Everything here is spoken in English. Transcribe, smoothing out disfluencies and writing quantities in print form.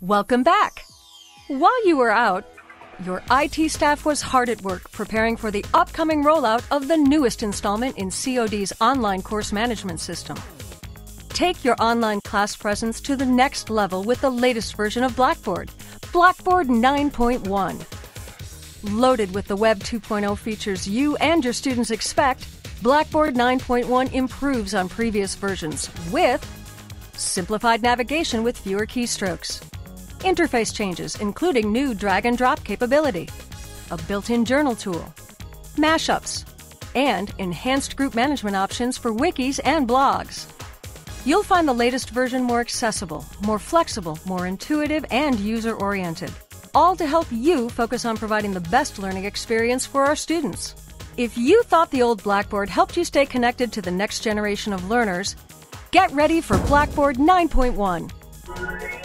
Welcome back! While you were out, your IT staff was hard at work preparing for the upcoming rollout of the newest installment in COD's online course management system. Take your online class presence to the next level with the latest version of Blackboard, Blackboard 9.1. Loaded with the Web 2.0 features you and your students expect, Blackboard 9.1 improves on previous versions with simplified navigation with fewer keystrokes, interface changes including new drag and drop capability, a built-in journal tool, mashups, and enhanced group management options for wikis and blogs. You'll find the latest version more accessible, more flexible, more intuitive, and user-oriented, all to help you focus on providing the best learning experience for our students. If you thought the old Blackboard helped you stay connected to the next generation of learners, get ready for Blackboard 9.1.